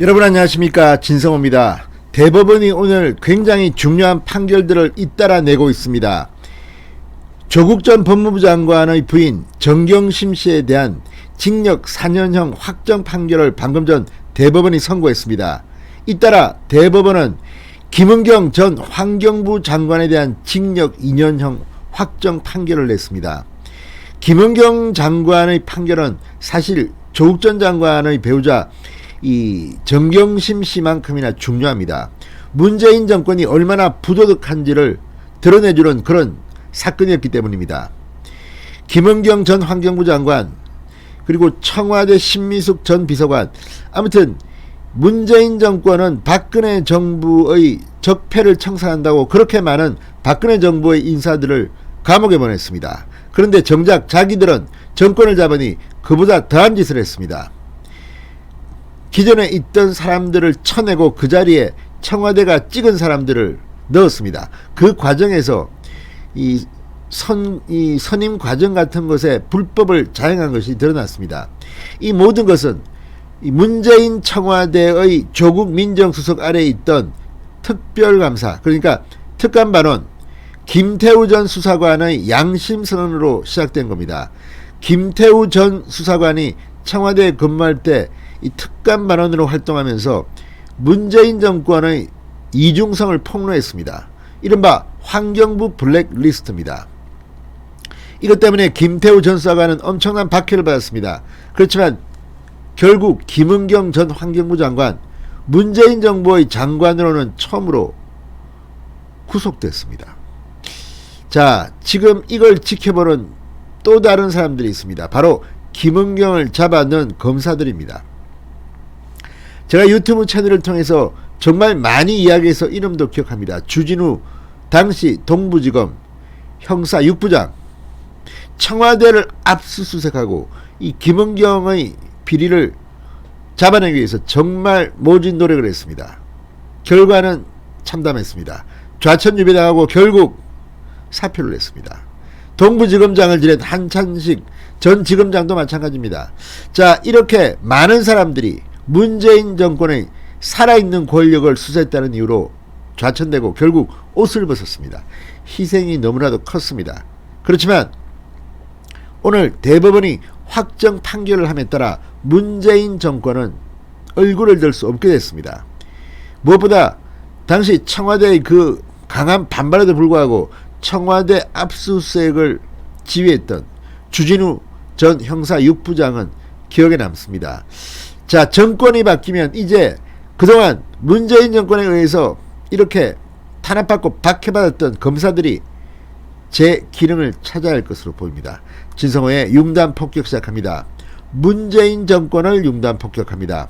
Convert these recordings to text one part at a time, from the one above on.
여러분 안녕하십니까, 진성호입니다. 대법원이 오늘 굉장히 중요한 판결들을 잇따라 내고 있습니다. 조국 전 법무부 장관의 부인 정경심 씨에 대한 징역 4년형 확정 판결을 방금 전 대법원이 선고했습니다. 잇따라 대법원은 김은경 전 환경부 장관에 대한 징역 2년형 확정 판결을 냈습니다. 김은경 장관의 판결은 사실 조국 전 장관의 배우자 이 정경심 씨만큼이나 중요합니다. 문재인 정권이 얼마나 부도덕한지를 드러내주는 그런 사건이었기 때문입니다. 김은경 전 환경부 장관, 그리고 청와대 신미숙 전 비서관, 아무튼 문재인 정권은 박근혜 정부의 적폐를 청산한다고 그렇게 많은 박근혜 정부의 인사들을 감옥에 보냈습니다. 그런데 정작 자기들은 정권을 잡으니 그보다 더한 짓을 했습니다. 기존에 있던 사람들을 쳐내고 그 자리에 청와대가 찍은 사람들을 넣었습니다. 그 과정에서 이 선임 과정 같은 것에 불법을 자행한 것이 드러났습니다. 이 모든 것은 이 문재인 청와대의 조국 민정수석 아래에 있던 특별감사, 그러니까 특감반원 김태우 전 수사관의 양심선언으로 시작된 겁니다. 김태우 전 수사관이 청와대에 근무할 때 이 특감반원으로 활동하면서 문재인 정권의 이중성을 폭로했습니다. 이른바 환경부 블랙리스트입니다. 이것 때문에 김태우 전 수사관은 엄청난 박해를 받았습니다. 그렇지만 결국 김은경 전 환경부 장관, 문재인 정부의 장관으로는 처음으로 구속됐습니다. 자, 지금 이걸 지켜보는 또 다른 사람들이 있습니다. 바로 김은경을 잡아넣은 검사들입니다. 제가 유튜브 채널을 통해서 정말 많이 이야기해서 이름도 기억합니다. 주진우 당시 동부지검 형사 6부장, 청와대를 압수수색하고 이 김은경의 비리를 잡아내기 위해서 정말 모진 노력을 했습니다. 결과는 참담했습니다. 좌천유배당하고 결국 사표를 냈습니다. 동부지검장을 지낸 한찬식 전 지검장도 마찬가지입니다. 자, 이렇게 많은 사람들이 문재인 정권의 살아있는 권력을 수사했다는 이유로 좌천되고 결국 옷을 벗었습니다. 희생이 너무나도 컸습니다. 그렇지만 오늘 대법원이 확정 판결을 함에 따라 문재인 정권은 얼굴을 들 수 없게 됐습니다. 무엇보다 당시 청와대의 그 강한 반발에도 불구하고 청와대 압수수색을 지휘했던 주진우 전 형사 6부장은 기억에 남습니다. 자, 정권이 바뀌면 이제 그동안 문재인 정권에 의해서 이렇게 탄압받고 박해받았던 검사들이 제 기능을 찾아야 할 것으로 보입니다. 진성호의 융단 폭격 시작합니다. 문재인 정권을 융단 폭격합니다.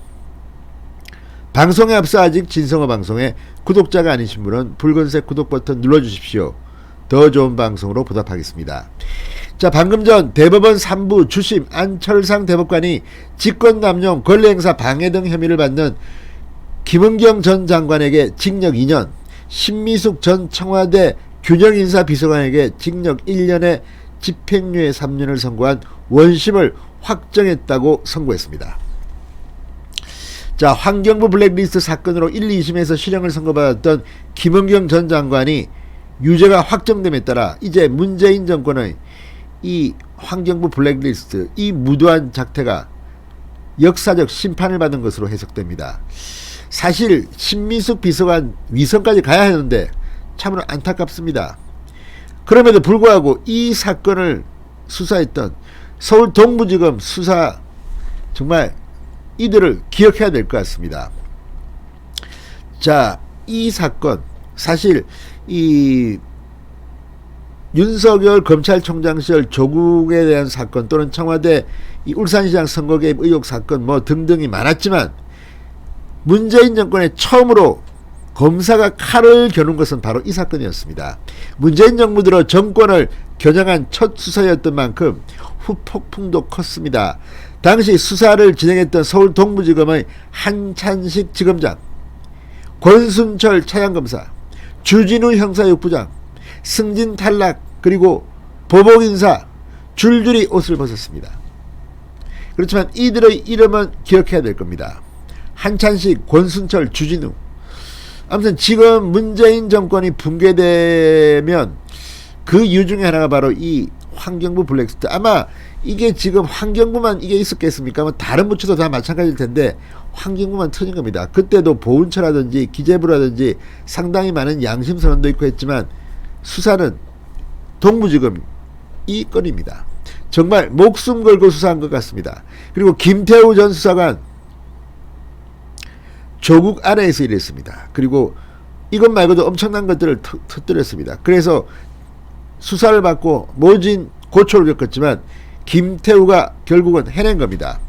방송에 앞서 아직 진성호 방송에 구독자가 아니신 분은 붉은색 구독 버튼 눌러주십시오. 더 좋은 방송으로 보답하겠습니다. 자, 방금 전 대법원 3부 주심 안철상 대법관이 직권남용 권리행사 방해 등 혐의를 받는 김은경 전 장관에게 징역 2년, 신미숙 전 청와대 균형인사 비서관에게 징역 1년에 집행유예 3년을 선고한 원심을 확정했다고 선고했습니다. 자, 환경부 블랙리스트 사건으로 1, 2심에서 실형을 선고받았던 김은경 전 장관이 유죄가 확정됨에 따라 이제 문재인 정권의 이 환경부 블랙리스트, 이 무도한 작태가 역사적 심판을 받은 것으로 해석됩니다. 사실 신미숙 비서관 위선까지 가야 하는데 참으로 안타깝습니다. 그럼에도 불구하고 이 사건을 수사했던 서울 동부지검 수사, 정말 이들을 기억해야 될 것 같습니다. 자, 이 사건 사실 이 윤석열 검찰총장 시절 조국에 대한 사건 또는 청와대 이 울산시장 선거 개입 의혹 사건 뭐 등등이 많았지만 문재인 정권에 처음으로 검사가 칼을 겨눈 것은 바로 이 사건이었습니다. 문재인 정부 들어 정권을 겨냥한 첫 수사였던 만큼 후폭풍도 컸습니다. 당시 수사를 진행했던 서울 동부지검의 한찬식 지검장, 권순철 차장검사, 주진우 형사 6부장, 승진 탈락, 그리고 보복인사 줄줄이 옷을 벗었습니다. 그렇지만 이들의 이름은 기억해야 될 겁니다. 한찬식, 권순철, 주진우. 아무튼 지금 문재인 정권이 붕괴되면 그 이유 중에 하나가 바로 이 환경부 블랙리스트. 아마 이게 지금 환경부만 이게 있었겠습니까? 뭐 다른 부처도 다 마찬가지일 텐데 환경부만 터진 겁니다. 그때도 보훈처라든지 기재부라든지 상당히 많은 양심선언도 있고 했지만 수사는 동부지검 이 건입니다. 정말 목숨 걸고 수사한 것 같습니다. 그리고 김태우 전 수사관 조국 아래에서 일했습니다. 그리고 이것 말고도 엄청난 것들을 터뜨렸습니다. 그래서 수사를 받고 모진 고초를 겪었지만 김태우가 결국은 해낸 겁니다.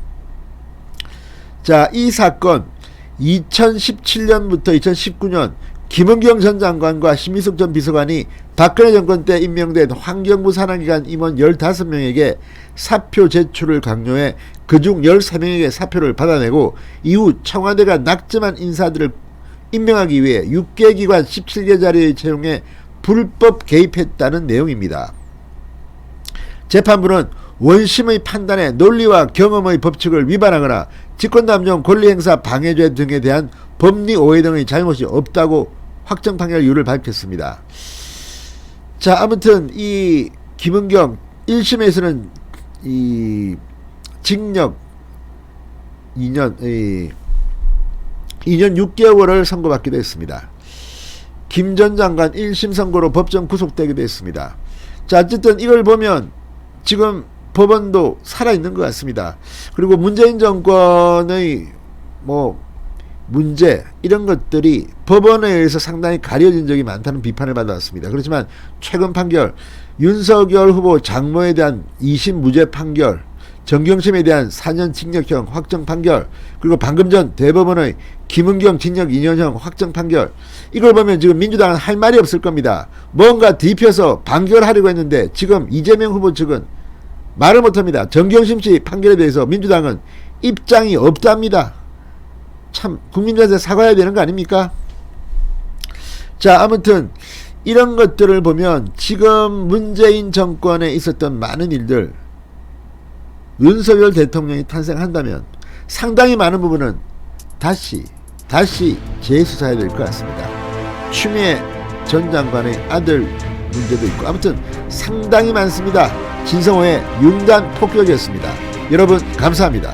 자, 이 사건 2017년부터 2019년 김은경 전 장관과 심희숙 전 비서관이 박근혜 정권 때 임명된 환경부 산하기관 임원 15명에게 사표 제출을 강요해 그중 13명에게 사표를 받아내고 이후 청와대가 낙점한 인사들을 임명하기 위해 6개 기관 17개 자리를 채용해 불법 개입했다는 내용입니다. 재판부는 원심의 판단에 논리와 경험의 법칙을 위반하거나 직권남용 권리행사 방해죄 등에 대한 법리 오해 등의 잘못이 없다고 확정 판결 이유를 밝혔습니다. 자, 아무튼 이 김은경 1심에서는 이 징역 2년 6개월을 선고받기도 했습니다. 김 전 장관 1심 선고로 법정 구속되기도 했습니다. 자, 어쨌든 이걸 보면 지금 법원도 살아있는 것 같습니다. 그리고 문재인 정권의 문제 이런 것들이 법원에 의해서 상당히 가려진 적이 많다는 비판을 받아왔습니다. 그렇지만 최근 판결 윤석열 후보 장모에 대한 2심 무죄 판결, 정경심에 대한 4년 징역형 확정 판결, 그리고 방금 전 대법원의 김은경 징역 2년형 확정 판결, 이걸 보면 지금 민주당은 할 말이 없을 겁니다. 뭔가 뒤펴서 판결하려고 했는데 지금 이재명 후보 측은 말을 못합니다. 정경심씨 판결에 대해서 민주당은 입장이 없답니다. 참 국민들한테 사과해야 되는 거 아닙니까? 자, 아무튼 이런 것들을 보면 지금 문재인 정권에 있었던 많은 일들 윤석열 대통령이 탄생한다면 상당히 많은 부분은 다시 재수사해야 될 것 같습니다. 추미애 전 장관의 아들 문제도 있고 아무튼 상당히 많습니다. 진성호의 융단 폭격이었습니다. 여러분 감사합니다.